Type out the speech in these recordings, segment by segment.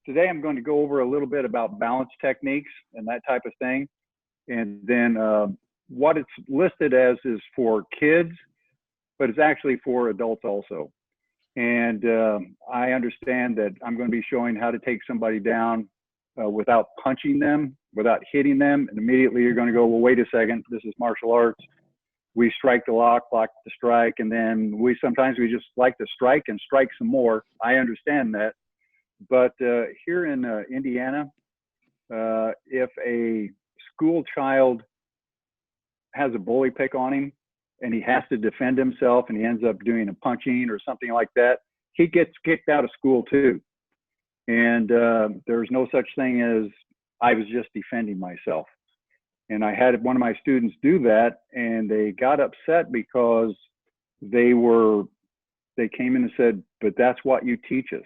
today I'm going to go over a little bit about balance techniques and that type of thing. And then what it's listed as is for kids, but it's actually for adults also. And I understand that I'm going to be showing how to take somebody down without punching them, without hitting them. And immediately you're going to go, well, wait a second, this is martial arts. We strike the lock the strike, and then sometimes we just like to strike and strike some more. I understand that. But here in Indiana, if a school child has a bully pick on him and he has to defend himself and he ends up doing a punching or something like that, he gets kicked out of school too. And there's no such thing as I was just defending myself. And I had one of my students do that, and they got upset because they came in and said, but that's what you teach us.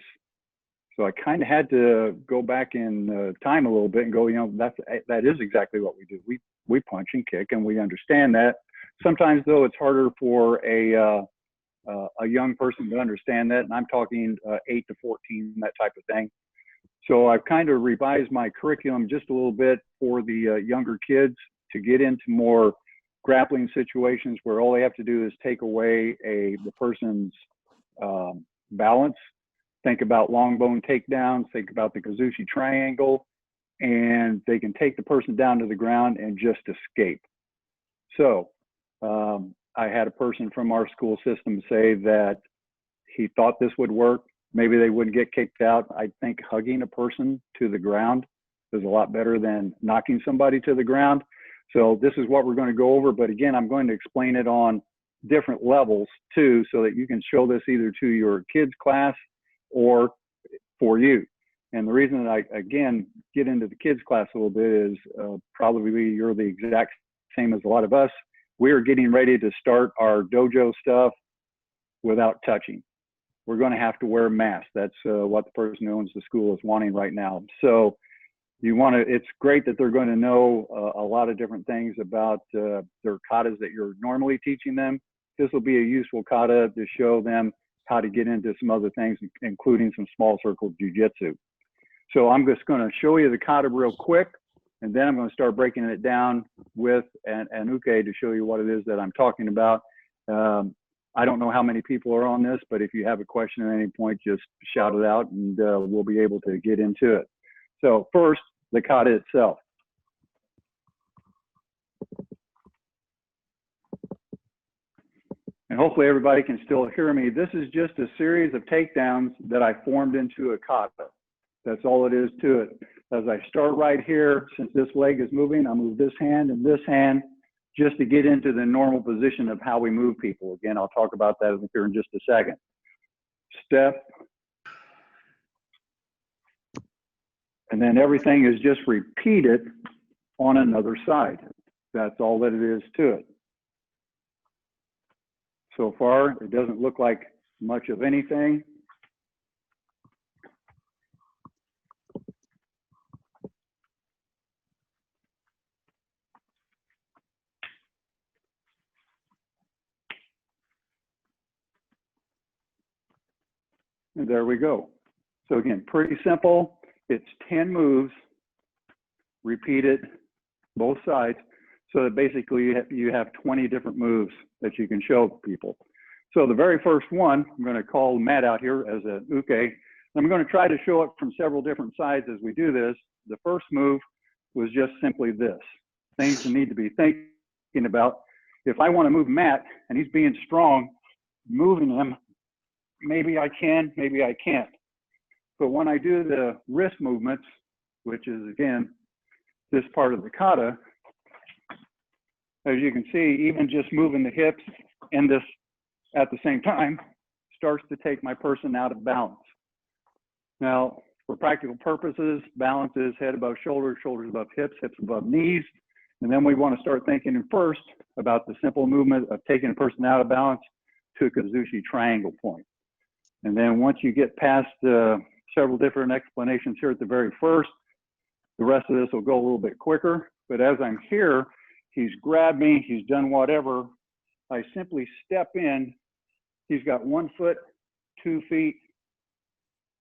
So I kind of had to go back in time a little bit and go, you know, that is exactly what we do. We punch and kick, and we understand that. Sometimes though, it's harder for a young person to understand that. And I'm talking 8 to 14, that type of thing. So I've kind of revised my curriculum just a little bit for the younger kids to get into more grappling situations where all they have to do is take away the person's balance. Think about long bone takedowns, think about the Kuzushi Triangle, and they can take the person down to the ground and just escape. So I had a person from our school system say that he thought this would work. Maybe they wouldn't get kicked out. I think hugging a person to the ground is a lot better than knocking somebody to the ground. So this is what we're going to go over. But again, I'm going to explain it on different levels too, so that you can show this either to your kids' class or for you. And the reason that I, again, get into the kids' class a little bit is probably you're the exact same as a lot of us. We are getting ready to start our dojo stuff without touching. We're going to have to wear masks. That's what the person who owns the school is wanting right now. So it's great that they're going to know a lot of different things about their katas that you're normally teaching them. This will be a useful kata to show them how to get into some other things, including some small circle jujitsu. So I'm just going to show you the kata real quick, and then I'm going to start breaking it down with an uke to show you what it is that I'm talking about. I don't know how many people are on this, but if you have a question at any point, just shout it out and we'll be able to get into it. So first, the kata itself. And hopefully everybody can still hear me. This is just a series of takedowns that I formed into a kata. That's all it is to it. As I start right here, since this leg is moving, I move this hand and this hand, just to get into the normal position of how we move people. Again, I'll talk about that here in just a second. Step. And then everything is just repeated on another side. That's all that it is to it. So far, it doesn't look like much of anything. And there we go. So again, pretty simple. It's 10 moves, repeated both sides, so that basically you have 20 different moves that you can show people. So the very first one, I'm going to call Matt out here as a uke. I'm going to try to show it from several different sides as we do this. The first move was just simply this. Things you need to be thinking about. If I want to move Matt and he's being strong, moving him, maybe I can, maybe I can't. But when I do the wrist movements, which is again, this part of the kata, as you can see, even just moving the hips and this at the same time starts to take my person out of balance. Now, for practical purposes, balance is head above shoulders, shoulders above hips, hips above knees. And then we want to start thinking first about the simple movement of taking a person out of balance to a Kuzushi Triangle point. And then once you get past several different explanations here at the very first, the rest of this will go a little bit quicker. But as I'm here, he's grabbed me, he's done whatever. I simply step in. He's got 1 foot, 2 feet.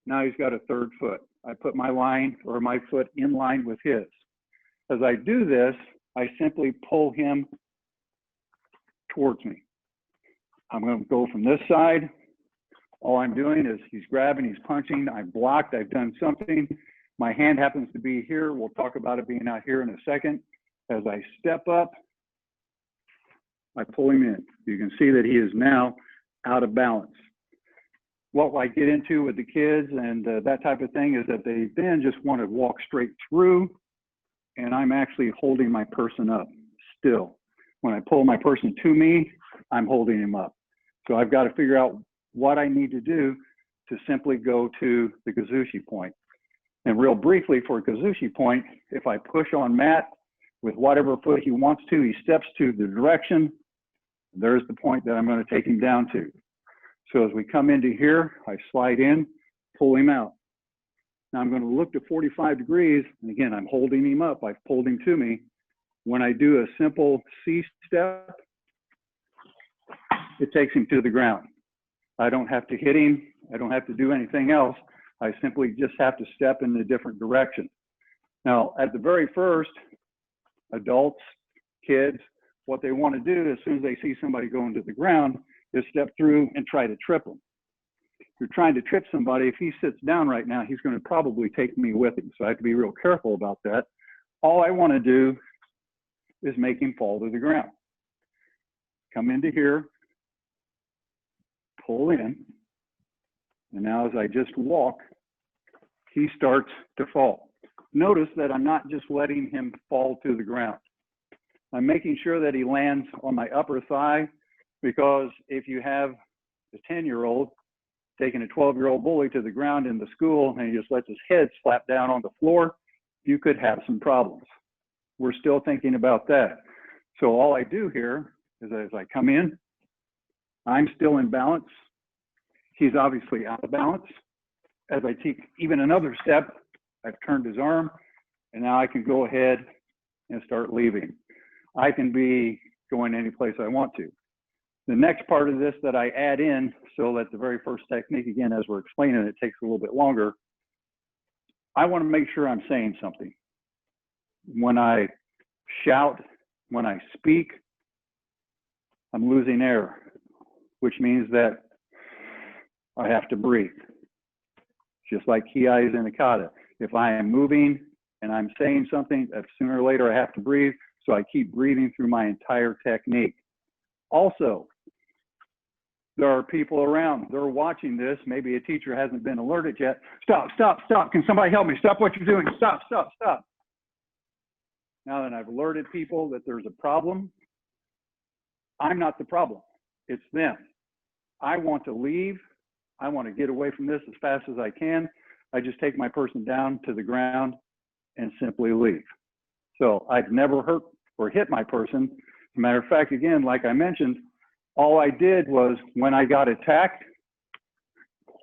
Now he's got a 3rd foot. I put my line or my foot in line with his. As I do this, I simply pull him towards me. I'm going to go from this side. All I'm doing is he's grabbing, he's punching, I've blocked, I've done something. My hand happens to be here. We'll talk about it being out here in a second. As I step up, I pull him in. You can see that he is now out of balance. What I get into with the kids and that type of thing is that they then just want to walk straight through, and I'm actually holding my person up still. When I pull my person to me, I'm holding him up. So I've got to figure out what I need to do to simply go to the Kuzushi point. And real briefly for a Kuzushi point, if I push on Matt with whatever foot he wants to, he steps to the direction, there's the point that I'm going to take him down to. So as we come into here, I slide in, pull him out. Now I'm going to look to 45 degrees, and again, I'm holding him up. I've pulled him to me. When I do a simple C step, it takes him to the ground. I don't have to hit him. I don't have to do anything else. I simply just have to step in a different direction. Now, at the very first, adults, kids, what they want to do as soon as they see somebody going to the ground is step through and try to trip them. If you're trying to trip somebody, if he sits down right now, he's going to probably take me with him. So I have to be real careful about that. All I want to do is make him fall to the ground. Come into here, pull in, and now as I just walk, he starts to fall. Notice that I'm not just letting him fall to the ground. I'm making sure that he lands on my upper thigh, because if you have a 10-year-old taking a 12-year-old bully to the ground in the school and he just lets his head slap down on the floor, you could have some problems. We're still thinking about that. So all I do here is as I come in, I'm still in balance. He's obviously out of balance. As I take even another step, I've turned his arm, and now I can go ahead and start leaving. I can be going any place I want to. The next part of this that I add in, so that the very first technique, again, as we're explaining, it takes a little bit longer. I want to make sure I'm saying something. When I shout, when I speak, I'm losing air, which means that I have to breathe. Just like Ki is in the kata. If I am moving and I'm saying something, sooner or later I have to breathe, so I keep breathing through my entire technique. Also, there are people around, they're watching this, maybe a teacher hasn't been alerted yet. Stop, stop, stop, can somebody help me? Stop what you're doing, stop, stop, stop. Now that I've alerted people that there's a problem, I'm not the problem, it's them. I want to leave, I want to get away from this as fast as I can. I just take my person down to the ground and simply leave. So I've never hurt or hit my person. As a matter of fact, again, like I mentioned, all I did was when I got attacked,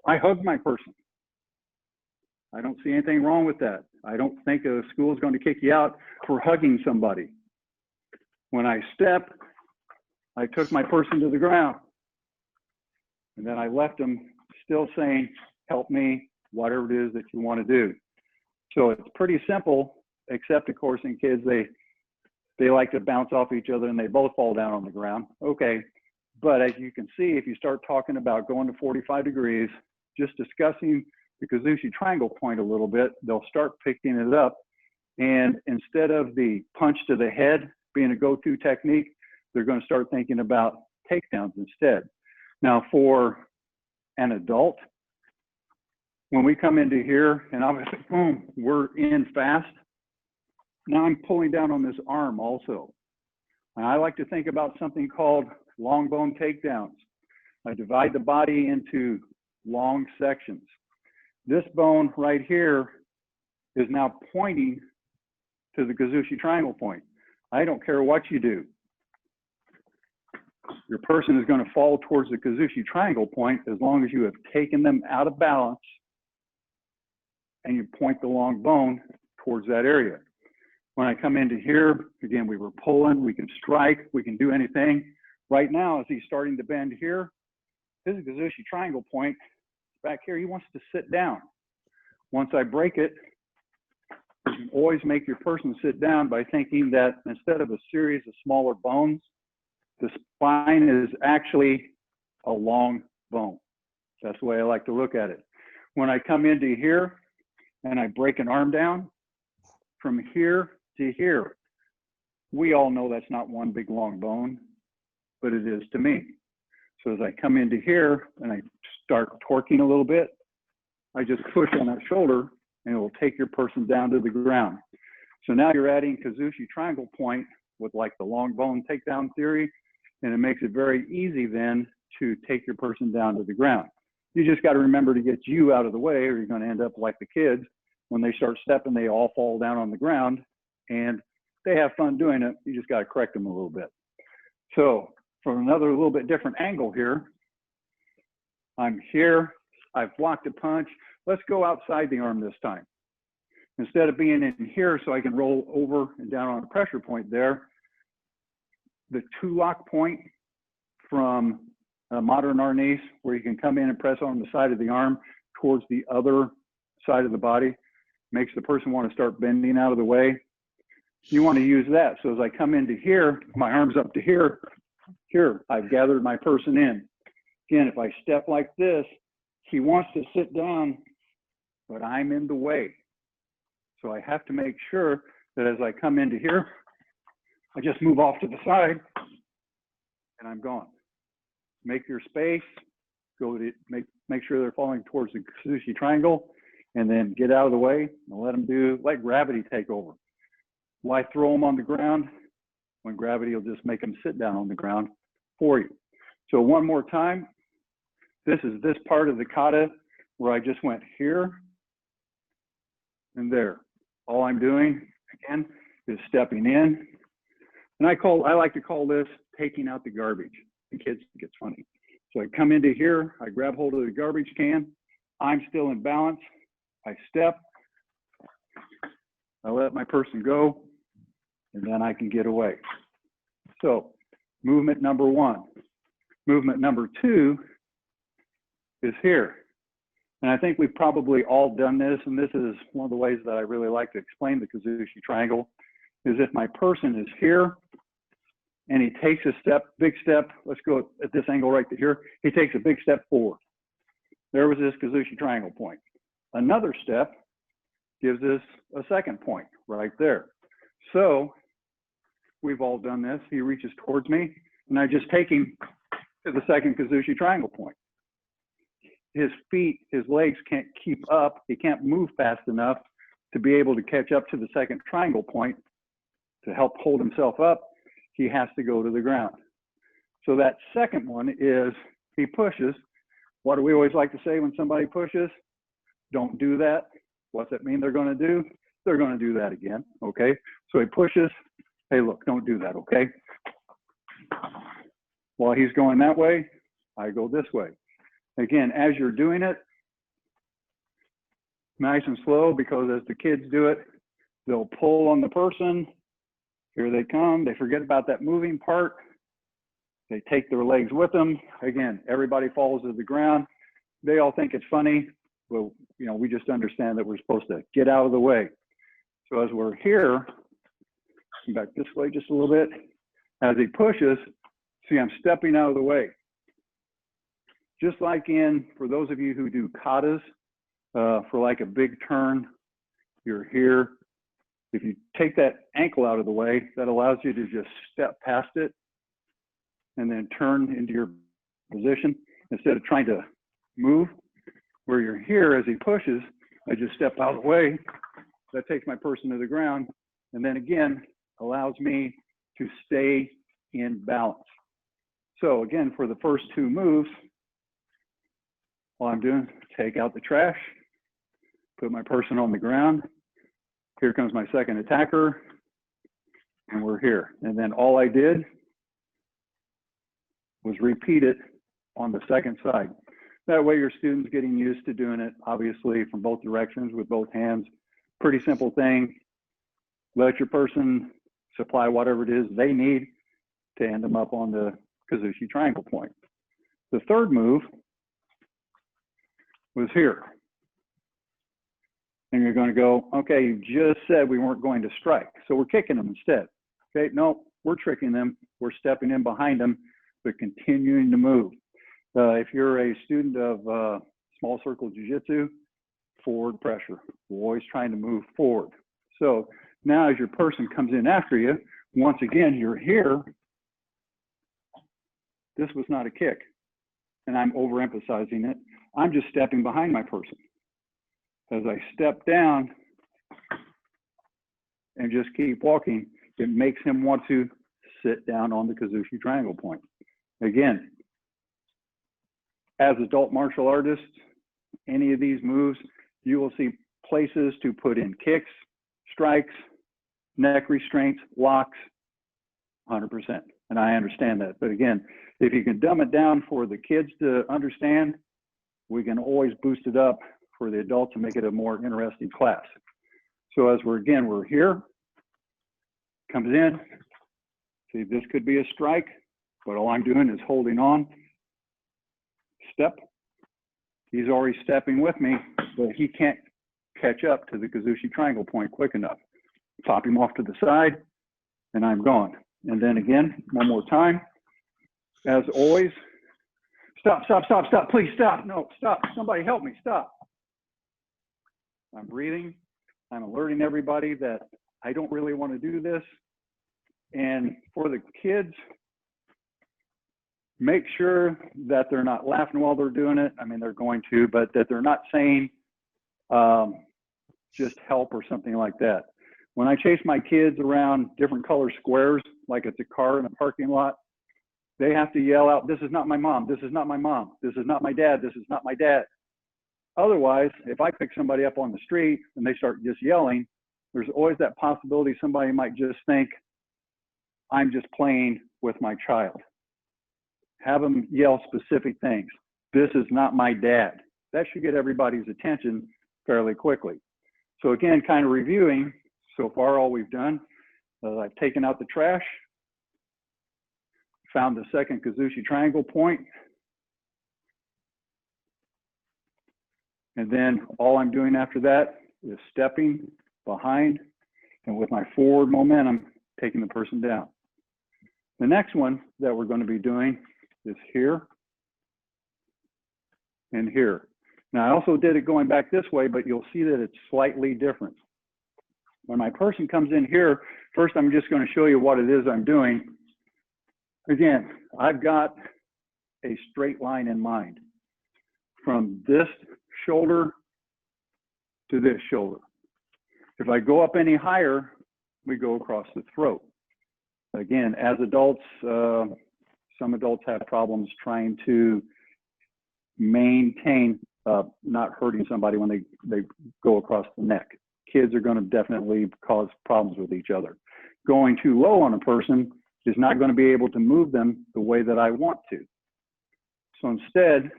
I hugged my person. I don't see anything wrong with that. I don't think a school is going to kick you out for hugging somebody. When I stepped, I took my person to the ground. And then I left them still saying, help me, whatever it is that you want to do. So it's pretty simple, except of course in kids, they like to bounce off each other and they both fall down on the ground. Okay, but as you can see, if you start talking about going to 45 degrees, just discussing the Kuzushi Triangle point a little bit, they'll start picking it up. And instead of the punch to the head being a go-to technique, they're going to start thinking about takedowns instead. Now for an adult, when we come into here and obviously, boom, we're in fast. Now I'm pulling down on this arm also. And I like to think about something called long bone takedowns. I divide the body into long sections. This bone right here is now pointing to the Kuzushi Triangle point. I don't care what you do. Your person is going to fall towards the Kuzushi Triangle point as long as you have taken them out of balance and you point the long bone towards that area. When I come into here, again, we were pulling, we can strike, we can do anything. Right now, as he's starting to bend here, this is Kuzushi Triangle point. Back here, he wants to sit down. Once I break it, you can always make your person sit down by thinking that instead of a series of smaller bones, the spine is actually a long bone. That's the way I like to look at it. When I come into here and I break an arm down, from here to here, we all know that's not one big long bone, but it is to me. So as I come into here and I start torquing a little bit, I just push on that shoulder and it will take your person down to the ground. So now you're adding Kuzushi Triangle point with like the long bone takedown theory, and it makes it very easy then to take your person down to the ground. You just got to remember to get you out of the way, or you're going to end up like the kids. When they start stepping, they all fall down on the ground, and they have fun doing it. You just got to correct them a little bit. So from another little bit different angle here, I'm here, I've blocked a punch. Let's go outside the arm this time. Instead of being in here so I can roll over and down on a pressure point there, the two lock point from modern arnis, where you can come in and press on the side of the arm towards the other side of the body, makes the person want to start bending out of the way. You want to use that. So as I come into here, my arm's up to here, I've gathered my person in. Again, if I step like this, he wants to sit down, but I'm in the way. So I have to make sure that as I come into here, I just move off to the side and I'm gone. Make your space, go to make sure they're falling towards the Kuzushi Triangle, and then get out of the way and let gravity take over. Why throw them on the ground when gravity will just make them sit down on the ground for you? So one more time, this is this part of the kata where I just went here and there. All I'm doing, again, is stepping in. And I like to call this taking out the garbage. The kids think it's funny. So I come into here, I grab hold of the garbage can, I'm still in balance, I step, I let my person go, and then I can get away. So movement number one. Movement number two is here. And I think we've probably all done this, and this is one of the ways that I really like to explain the Kuzushi Triangle, is if my person is here, and he takes a step, big step, let's go at this angle right to here, he takes a big step forward. There was this Kuzushi Triangle point. Another step gives us a second point right there. So we've all done this. He reaches towards me, and I just take him to the second Kuzushi Triangle point. His feet, his legs can't keep up. He can't move fast enough to be able to catch up to the second triangle point to help hold himself up. He has to go to the ground. So that second one is he pushes. What do we always like to say when somebody pushes? Don't do that. What's that mean they're going to do? They're going to do that again, okay? So he pushes. Hey, look, don't do that, okay? While he's going that way, I go this way. Again, as you're doing it, nice and slow, because as the kids do it, they'll pull on the person. Here they come. They forget about that moving part. They take their legs with them. Again, everybody falls to the ground. They all think it's funny. Well, you know, we just understand that we're supposed to get out of the way. So as we're here, come back this way just a little bit. As he pushes, see, I'm stepping out of the way. Just like for those of you who do katas, for like a big turn, you're here. If you take that ankle out of the way, that allows you to just step past it and then turn into your position instead of trying to move. Where you're here, as he pushes, I just step out of the way. That takes my person to the ground, and then again, allows me to stay in balance. So again, for the first two moves, all I'm doing, take out the trash, put my person on the ground. Here comes my second attacker, and we're here. And then all I did was repeat it on the second side. That way your student's getting used to doing it, obviously, from both directions with both hands. Pretty simple thing. Let your person supply whatever it is they need to end them up on the Kuzushi Triangle point. The third move was here. And you're going to go, okay, you just said we weren't going to strike. So we're kicking them instead. Okay, no, we're tricking them. We're stepping in behind them, but continuing to move. If you're a student of Small Circle Jujitsu, forward pressure. We're always trying to move forward. So now as your person comes in after you, once again, you're here. This was not a kick, and I'm overemphasizing it. I'm just stepping behind my person. As I step down and just keep walking, it makes him want to sit down on the Kuzushi Triangle point. Again, as adult martial artists, any of these moves, you will see places to put in kicks, strikes, neck restraints, locks, 100%. And I understand that. But again, if you can dumb it down for the kids to understand, we can always boost it up for the adults and make it a more interesting class. So as we're here, comes in, see, this could be a strike, but all I'm doing is holding on, step. He's already stepping with me, but he can't catch up to the Kuzushi Triangle point quick enough. Pop him off to the side, and I'm gone. And then again, one more time. As always, stop, stop, stop, stop, please stop. No, stop, somebody help me, stop. I'm breathing. I'm alerting everybody that I don't really want to do this. And for the kids, make sure that they're not laughing while they're doing it. I mean, they're going to, but that they're not saying just help or something like that. When I chase my kids around different color squares, like it's a car in a parking lot, they have to yell out, "This is not my mom, this is not my mom, this is not my dad, this is not my dad." Otherwise, if I pick somebody up on the street and they start just yelling, there's always that possibility somebody might just think, I'm just playing with my child. Have them yell specific things. This is not my dad. That should get everybody's attention fairly quickly. So again, kind of reviewing, so far all we've done, I've taken out the trash, found the second Kuzushi Triangle point, and then all I'm doing after that is stepping behind, and with my forward momentum, taking the person down. The next one that we're going to be doing is here and here. Now, I also did it going back this way, but you'll see that it's slightly different. When my person comes in here, first I'm just going to show you what it is I'm doing. Again, I've got a straight line in mind from this shoulder to this shoulder. If I go up any higher, we go across the throat. Again, as adults, some adults have problems trying to maintain not hurting somebody when they go across the neck. Kids are going to definitely cause problems with each other. Going too low on a person is not going to be able to move them the way that I want to. So instead,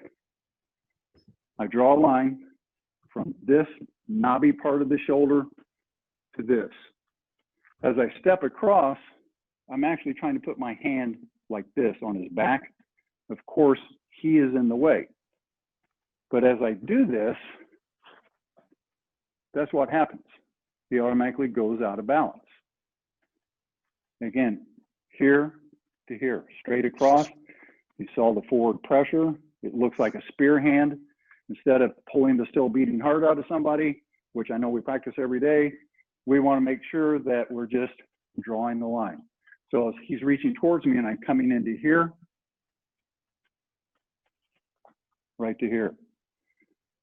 I draw a line from this knobby part of the shoulder to this. As I step across, I'm actually trying to put my hand like this on his back. Of course, he is in the way. But as I do this, that's what happens. He automatically goes out of balance. Again, here to here, straight across. You saw the forward pressure. It looks like a spear hand. Instead of pulling the still beating heart out of somebody, which I know we practice every day, we want to make sure that we're just drawing the line. So as he's reaching towards me and I'm coming into here, right to here.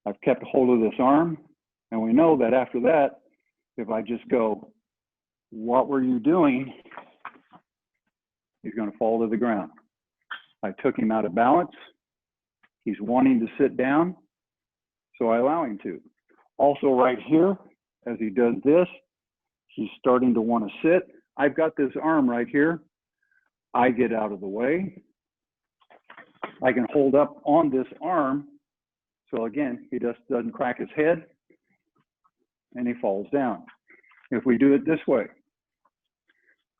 I've kept hold of this arm, and we know that after that, if I just go, what were you doing? He's going to fall to the ground. I took him out of balance. He's wanting to sit down, so I allow him to. Also right here, as he does this, he's starting to want to sit. I've got this arm right here. I get out of the way. I can hold up on this arm. So again, he just doesn't crack his head and he falls down. If we do it this way,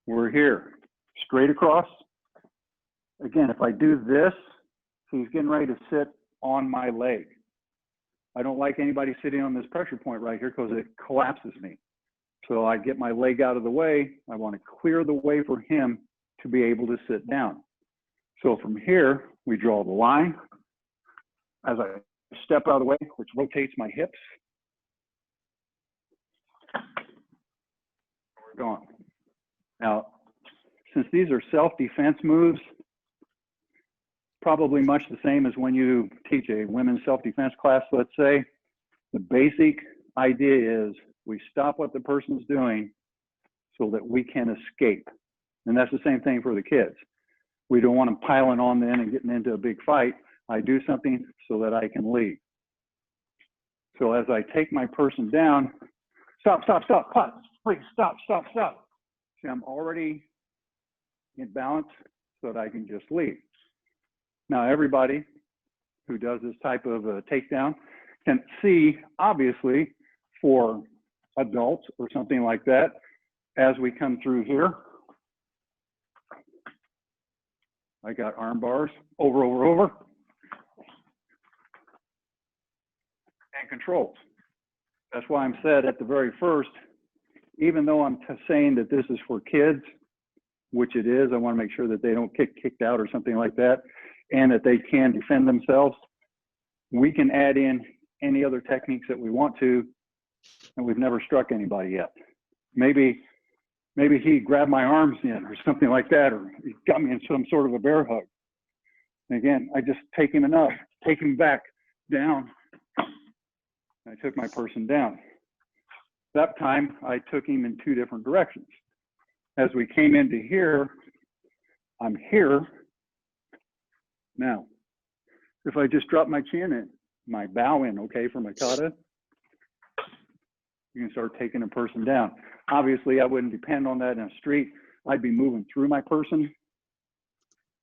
we're here, straight across. Again, if I do this, so he's getting ready to sit on my leg. I don't like anybody sitting on this pressure point right here because it collapses me. So I get my leg out of the way. I want to clear the way for him to be able to sit down. So from here, we draw the line as I step out of the way, which rotates my hips. We're gone. Now, since these are self-defense moves, probably much the same as when you teach a women's self-defense class, let's say, the basic idea is we stop what the person's doing so that we can escape. And that's the same thing for the kids. We don't want them piling on then and getting into a big fight. I do something so that I can leave. So as I take my person down, stop, pause, please, stop. See, I'm already in balance so that I can just leave. Now, everybody who does this type of takedown can see, obviously, for adults or something like that, as we come through here, I got arm bars, over, and controls. That's why I'm said at the very first, even though I'm saying that this is for kids, which it is, I want to make sure that they don't get kicked out or something like that, and that they can defend themselves. We can add in any other techniques that we want to, and we've never struck anybody yet. Maybe he grabbed my arms in or something like that, or he got me in some sort of a bear hug. And again, I just take him enough, take him back down. I took my person down. That time, I took him in two different directions. As we came into here, I'm here. Now, if I just drop my chin in, my bow in, okay, for my kata, you can start taking a person down. Obviously, I wouldn't depend on that in a street. I'd be moving through my person,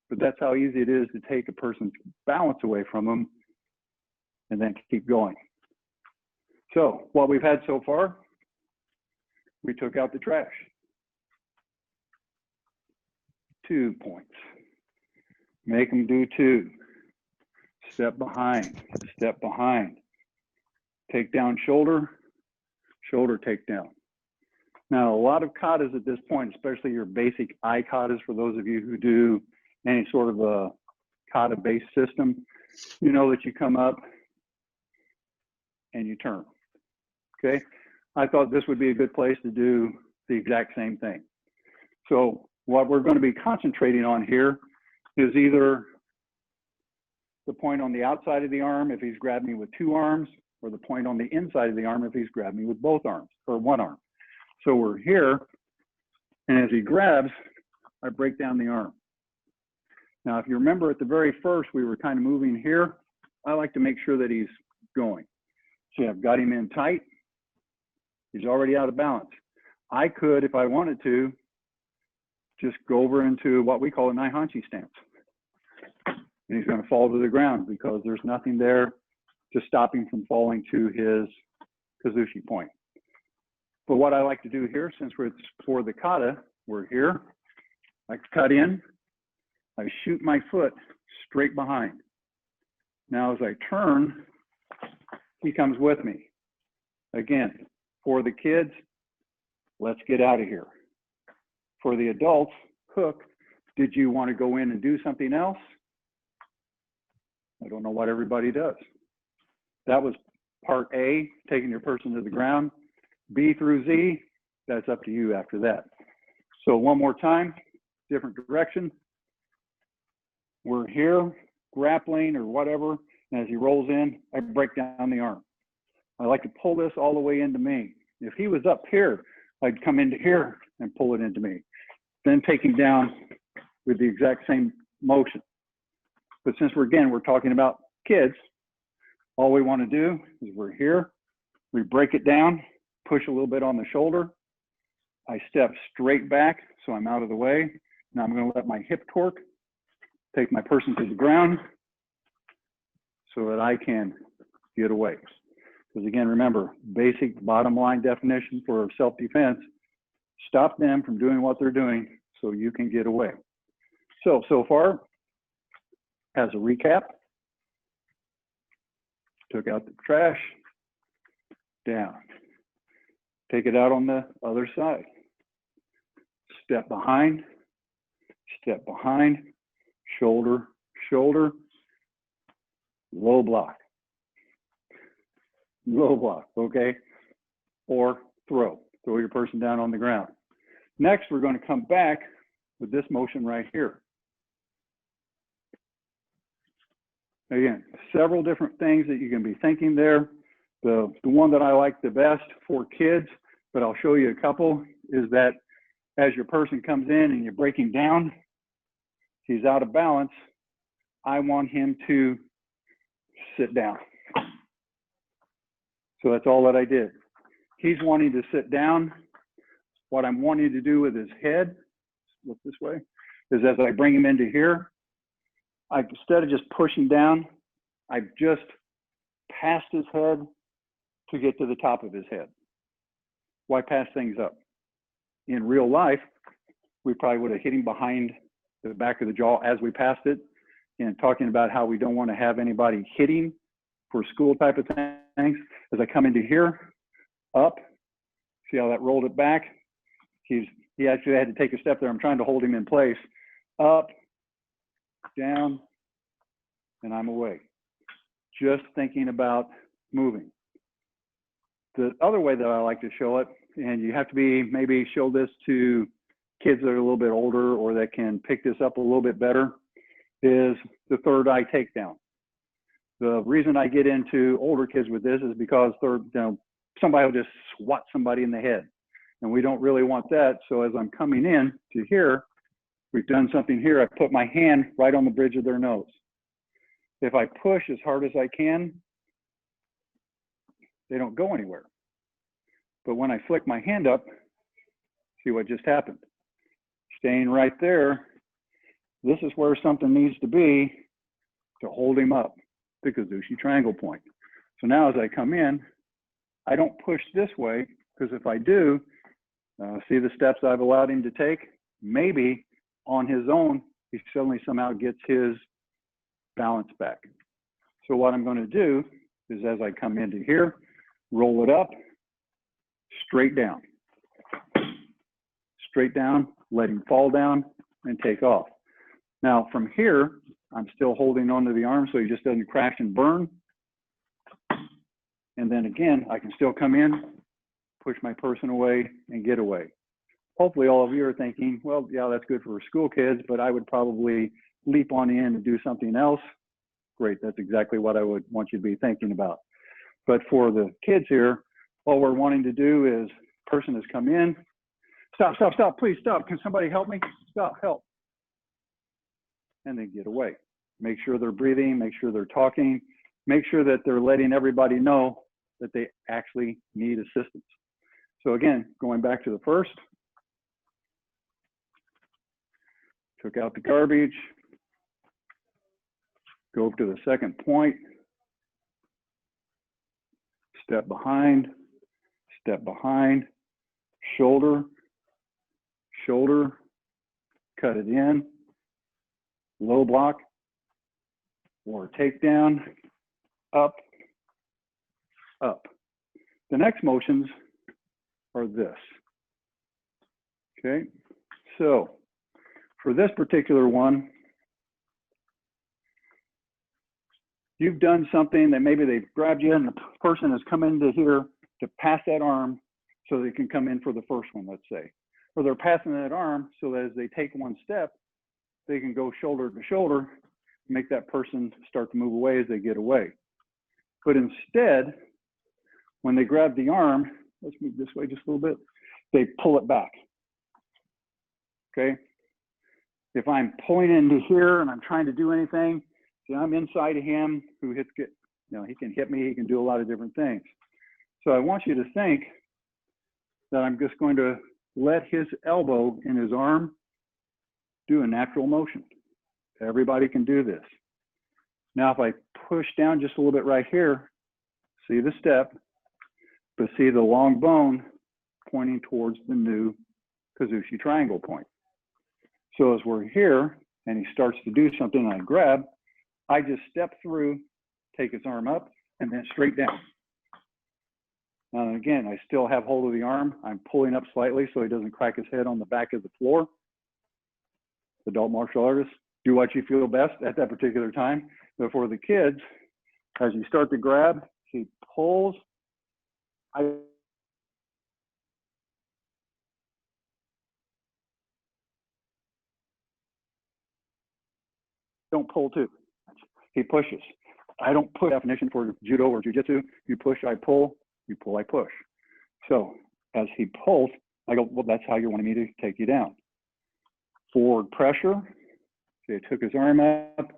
but that's how easy it is to take a person's balance away from them and then keep going. So what we've had so far, we took out the trash. 2 points. Make them do 2. Step behind, take down shoulder, shoulder takedown. Now, a lot of katas at this point, especially your basic eye katas, for those of you who do any sort of a kata-based system, you know that you come up and you turn, okay? I thought this would be a good place to do the exact same thing. So what we're going to be concentrating on here is either the point on the outside of the arm if he's grabbed me with 2 arms, or the point on the inside of the arm if he's grabbed me with both arms, or 1 arm. So we're here, and as he grabs, I break down the arm. Now, if you remember at the very first, we were kind of moving here. I like to make sure that he's going. See, I've got him in tight. He's already out of balance. I could, if I wanted to, just go over into what we call a naihanchi stance. And he's going to fall to the ground because there's nothing there to stop him from falling to his Kuzushi point. But what I like to do here, since it's for the kata, we're here. I cut in. I shoot my foot straight behind. Now as I turn, he comes with me. Again, for the kids, let's get out of here. For the adults, hook, did you want to go in and do something else? I don't know what everybody does. That was part A, taking your person to the ground. B through Z, that's up to you after that. So one more time, different direction. We're here, grappling or whatever, and as he rolls in, I break down the arm. I like to pull this all the way into me. If he was up here, I'd come into here and pull it into me. Then take him down with the exact same motion. But since we're talking about kids, all we want to do is we're here, we break it down, push a little bit on the shoulder. I step straight back, so I'm out of the way. Now I'm going to let my hip torque take my person to the ground so that I can get away. Because again, remember, basic bottom line definition for self-defense, stop them from doing what they're doing so you can get away. So far, as a recap, took out the trash, down. Take it out on the other side. Step behind, shoulder, shoulder, low block, okay? Or throw your person down on the ground. Next, we're going to come back with this motion right here. Again, several different things that you can be thinking there. The one that I like the best for kids, but I'll show you a couple, is that as your person comes in and you're breaking down, he's out of balance, I want him to sit down. So that's all that I did. He's wanting to sit down. What I'm wanting to do with his head, look this way, is as I bring him into here, instead of just pushing down, I've just passed his head to get to the top of his head. Why pass things up? In real life, we probably would have hit him behind the back of the jaw as we passed it, and talking about how we don't want to have anybody hitting for school type of things. As I come into here, up, see how that rolled it back? He actually had to take a step there. I'm trying to hold him in place. Up, down, and I'm away. Just thinking about moving. The other way that I like to show it, and you have to maybe show this to kids that are a little bit older or that can pick this up a little bit better, is the third eye takedown. The reason I get into older kids with this is because somebody will just swat somebody in the head, and we don't really want that. So as I'm coming in to here, we've done something here. I put my hand right on the bridge of their nose. If I push as hard as I can, they don't go anywhere. But when I flick my hand up, see what just happened. Staying right there, this is where something needs to be to hold him up, the Kuzushi Triangle point. So now as I come in, I don't push this way, because if I do, see the steps I've allowed him to take? Maybe on his own, he suddenly somehow gets his balance back. So what I'm going to do is, as I come into here, roll it up, straight down, let him fall down and take off. Now from here, I'm still holding onto the arm so he just doesn't crash and burn. And then again, I can still come in, push my person away and get away. Hopefully all of you are thinking, well, yeah, that's good for school kids, but I would probably leap on in and do something else. Great, that's exactly what I would want you to be thinking about. But for the kids here, all we're wanting to do is, person has come in, stop, please stop. Can somebody help me? Stop, help. And then get away. Make sure they're breathing, make sure they're talking, make sure that they're letting everybody know that they actually need assistance. So again, going back to the first, took out the garbage, go to the second point, step behind, shoulder, cut it in, low block, or takedown, up. The next motions are this. Okay, so for this particular one, you've done something that maybe they've grabbed you and the person has come into here to pass that arm so they can come in for the first one, let's say. Or they're passing that arm so that as they take one step, they can go shoulder to shoulder, make that person start to move away as they get away. But instead, when they grab the arm, let's move this way just a little bit, they pull it back, okay? If I'm pulling into here and I'm trying to do anything, see, I'm inside of him, who hits, he can hit me, he can do a lot of different things. So I want you to think that I'm just going to let his elbow in his arm do a natural motion. Everybody can do this. Now, if I push down just a little bit right here, see the step, but see the long bone pointing towards the new Kuzushi Triangle point. So as we're here and he starts to do something and I grab, I just step through, take his arm up, and then straight down. Now again, I still have hold of the arm. I'm pulling up slightly so he doesn't crack his head on the back of the floor. Adult martial artists, do what you feel best at that particular time. But for the kids, as you start to grab, he pulls. Don't pull too. He pushes. I don't put definition for judo or jujitsu. You push, I pull. You pull, I push. So as he pulls, I go, well, that's how you're wanting me to take you down. Forward pressure. Okay, took his arm up.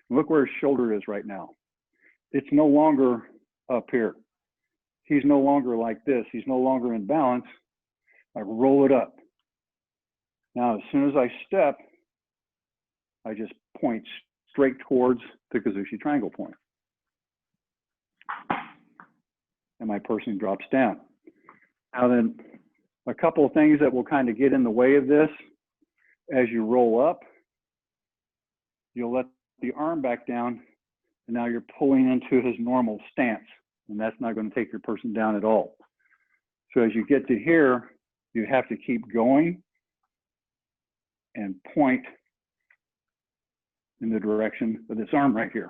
Look where his shoulder is right now. It's no longer up here. He's no longer like this. He's no longer in balance. I roll it up. Now, as soon as I step, I just point straight towards the Kuzushi Triangle point. And my person drops down. Now then, a couple of things that will kind of get in the way of this. As you roll up, you'll let the arm back down, and now you're pulling into his normal stance, and that's not going to take your person down at all. So as you get to here, you have to keep going and point in the direction of this arm right here.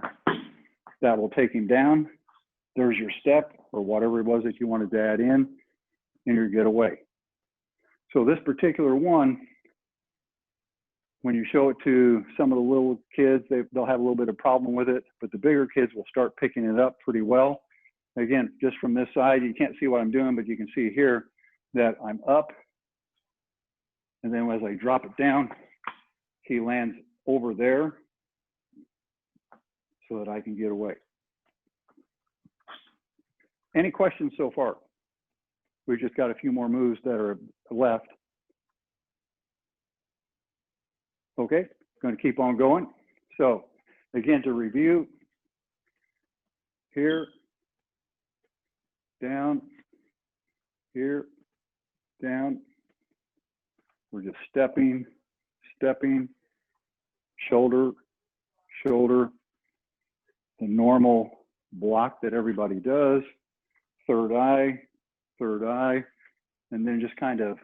That will take him down. There's your step, or whatever it was that you wanted to add in, and your getaway. So this particular one, when you show it to some of the little kids, they'll have a little bit of problem with it, but the bigger kids will start picking it up pretty well. Again, just from this side, you can't see what I'm doing, but you can see here that I'm up, and then as I drop it down, he lands over there so that I can get away. Any questions so far? We've just got a few more moves that are left. Okay, going to keep on going. So again, to review, here, down, here, down. We're just stepping, stepping, shoulder, shoulder, the normal block that everybody does, third eye, and then just kind of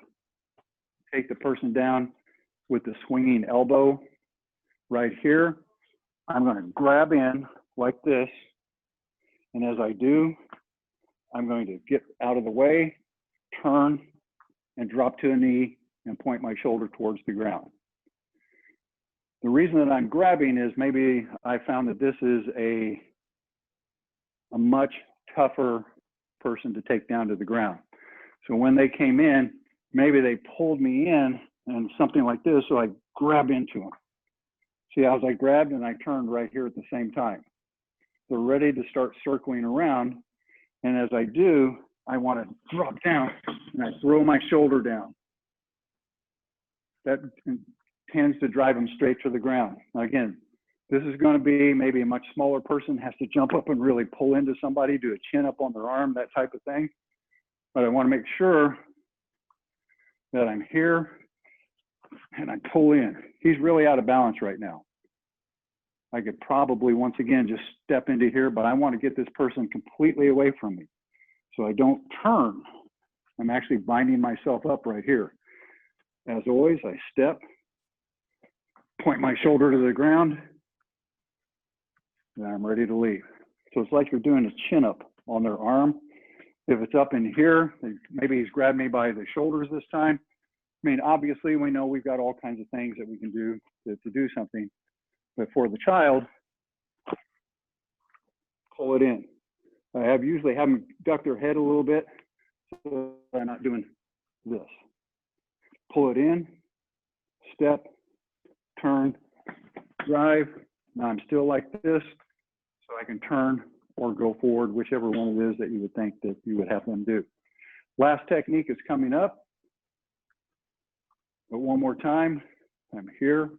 take the person down with the swinging elbow right here. I'm going to grab in like this, and as I do, I'm going to get out of the way, turn, and drop to a knee and point my shoulder towards the ground. The reason that I'm grabbing is maybe I found that this is a much tougher person to take down to the ground. So when they came in, maybe they pulled me in and something like this, so I grab into them. See, as I grabbed and I turned right here at the same time. They're ready to start circling around, and as I do, I want to drop down and I throw my shoulder down. That tends to drive them straight to the ground. Now again, this is going to be maybe a much smaller person has to jump up and really pull into somebody, do a chin up on their arm, that type of thing. But I want to make sure that I'm here and I pull in. He's really out of balance right now. I could probably, once again, just step into here, but I want to get this person completely away from me. So I don't turn. I'm actually binding myself up right here. As always, I step, point my shoulder to the ground, and I'm ready to leave. So it's like you're doing a chin up on their arm. If it's up in here, maybe he's grabbed me by the shoulders this time. I mean, obviously, we know we've got all kinds of things that we can do to do something. But for the child, pull it in. I usually have them duck their head a little bit so they're not doing this. Pull it in, step, turn, drive. Now I'm still like this, so I can turn or go forward, whichever one it is that you would think that you would have them do. Last technique is coming up. But one more time, I'm here.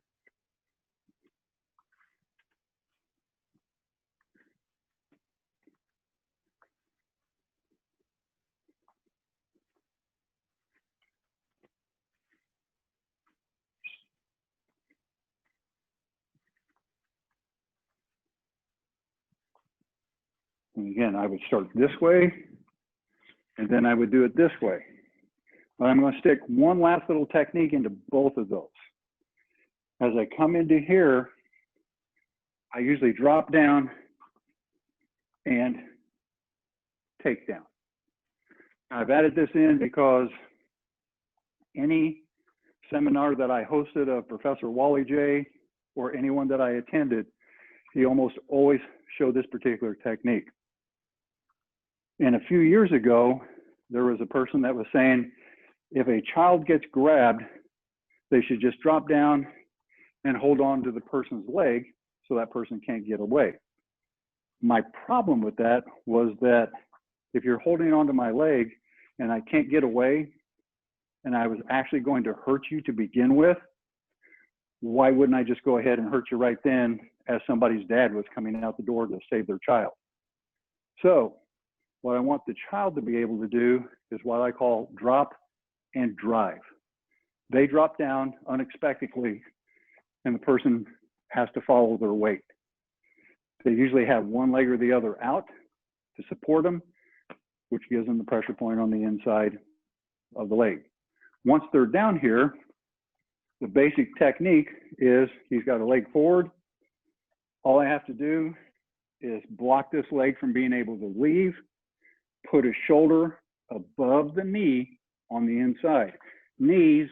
And again, I would start this way, and then I would do it this way. But I'm going to stick one last little technique into both of those. As I come into here, I usually drop down and take down. I've added this in because any seminar that I hosted of Professor Wally J or anyone that I attended, he almost always showed this particular technique. And a few years ago, there was a person that was saying, if a child gets grabbed, they should just drop down and hold on to the person's leg so that person can't get away. My problem with that was that if you're holding onto my leg and I can't get away, and I was actually going to hurt you to begin with, why wouldn't I just go ahead and hurt you right then as somebody's dad was coming out the door to save their child? So what I want the child to be able to do is what I call drop and drive. They drop down unexpectedly and the person has to follow their weight. They usually have one leg or the other out to support them, which gives them the pressure point on the inside of the leg. Once they're down here, the basic technique is he's got a leg forward. All I have to do is block this leg from being able to leave, put a shoulder above the knee on the inside. Knees,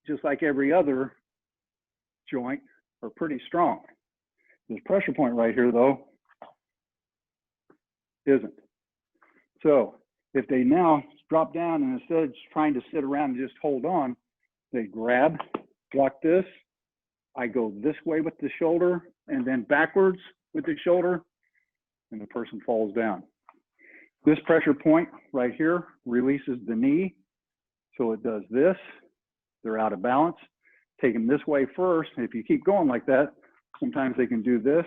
just like every other joint, are pretty strong. This pressure point right here, though, isn't. So if they now drop down and instead of trying to sit around and just hold on, they grab, block this. I go this way with the shoulder and then backwards with the shoulder, and the person falls down. This pressure point right here releases the knee. So it does this. They're out of balance. Take them this way first. If you keep going like that, sometimes they can do this.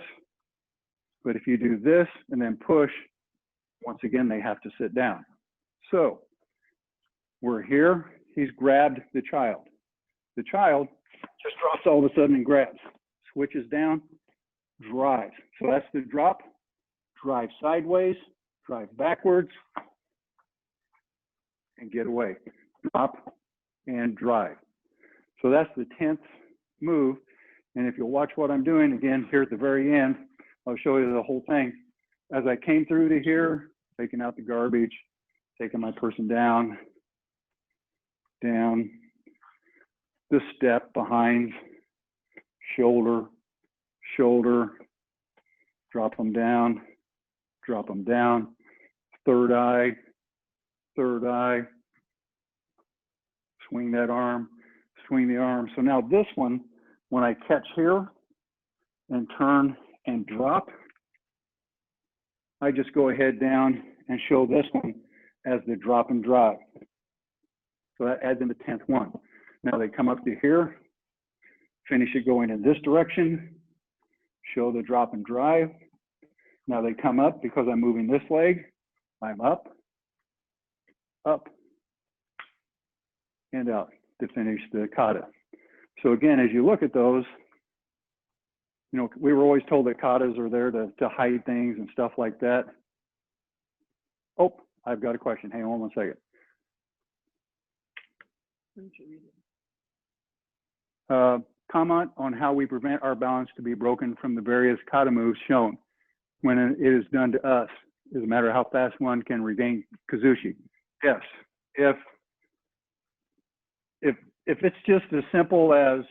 But if you do this and then push, once again, they have to sit down. So we're here. He's grabbed the child. The child just drops all of a sudden and grabs. Switches down, drives. So that's the drop. Drive sideways, drive backwards, and get away. Drop and drive. So that's the 10th move. And if you'll watch what I'm doing, again, here at the very end, I'll show you the whole thing. As I came through to here, taking out the garbage, taking my person down, the step behind, shoulder, drop them down, third eye, swing that arm, swing the arm. So now this one, when I catch here and turn and drop, I just go ahead down and show this one as the drop and drive. So that adds in the 10th one. Now they come up to here, finish it going in this direction, show the drop and drive. Now they come up because I'm moving this leg. I'm up, and out to finish the kata. So again, as you look at those, you know, we were always told that katas are there to hide things and stuff like that. Oh, I've got a question. Hang on one second. Comment on how we prevent our balance to be broken from the various kata moves shown when it is done to us. It doesn't matter how fast one can regain Kuzushi. Yes, if it's just as simple as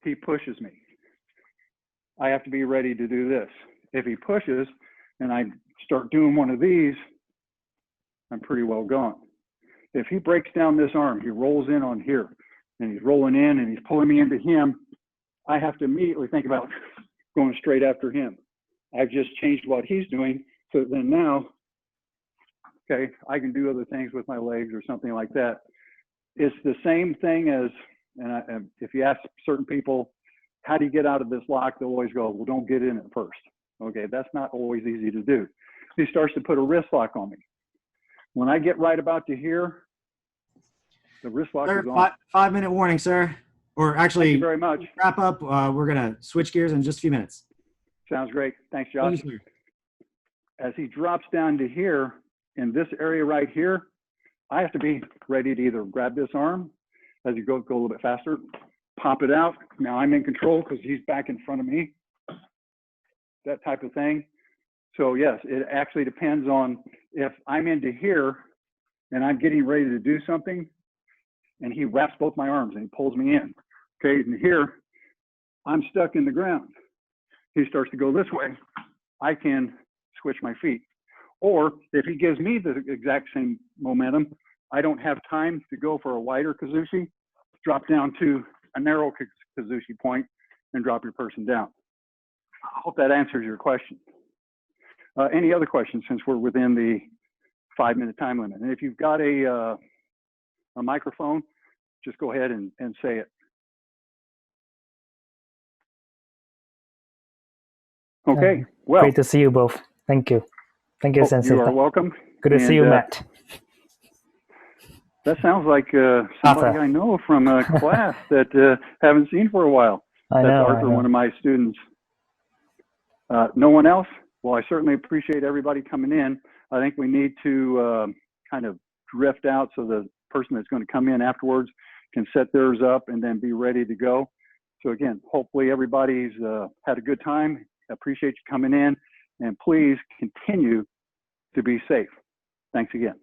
he pushes me, I have to be ready to do this. If he pushes and I start doing one of these, I'm pretty well gone. If he breaks down this arm, he rolls in on here, and he's rolling in and he's pulling me into him, I have to immediately think about going straight after him. I've just changed what he's doing, so then now, okay, I can do other things with my legs or something like that. It's the same thing as, and if you ask certain people, how do you get out of this lock? They'll always go, well, don't get in it first. Okay, that's not always easy to do. He starts to put a wrist lock on me. When I get right about to here, the wrist lock is on. 5-minute warning, sir. Or actually, thank you very much. Wrap up. We're going to switch gears in just a few minutes. Sounds great. Thanks, Josh. Thank you, sir. as he drops down to here, in this area right here, I have to be ready to either grab this arm as you go a little bit faster, pop it out. Now I'm in control because he's back in front of me, that type of thing. So yes, it actually depends on if I'm into here and I'm getting ready to do something and he wraps both my arms and he pulls me in. Okay, and here I'm stuck in the ground. He starts to go this way. I can switch my feet. Or if he gives me the exact same momentum, I don't have time to go for a wider Kuzushi, drop down to a narrow Kuzushi point and drop your person down. I hope that answers your question. Any other questions since we're within the 5-minute time limit? And if you've got a microphone, just go ahead and say it. Okay, well. Great to see you both. Thank you. Thank you, Sensei. You are welcome. Good to see you, Matt. That sounds like somebody I know from a class that haven't seen for a while. That's Arthur, one of my students. No one else? Well, I certainly appreciate everybody coming in. I think we need to kind of drift out so the person that's going to come in afterwards can set theirs up and then be ready to go. So again, hopefully everybody's had a good time. Appreciate you coming in, and please continue to be safe. Thanks again.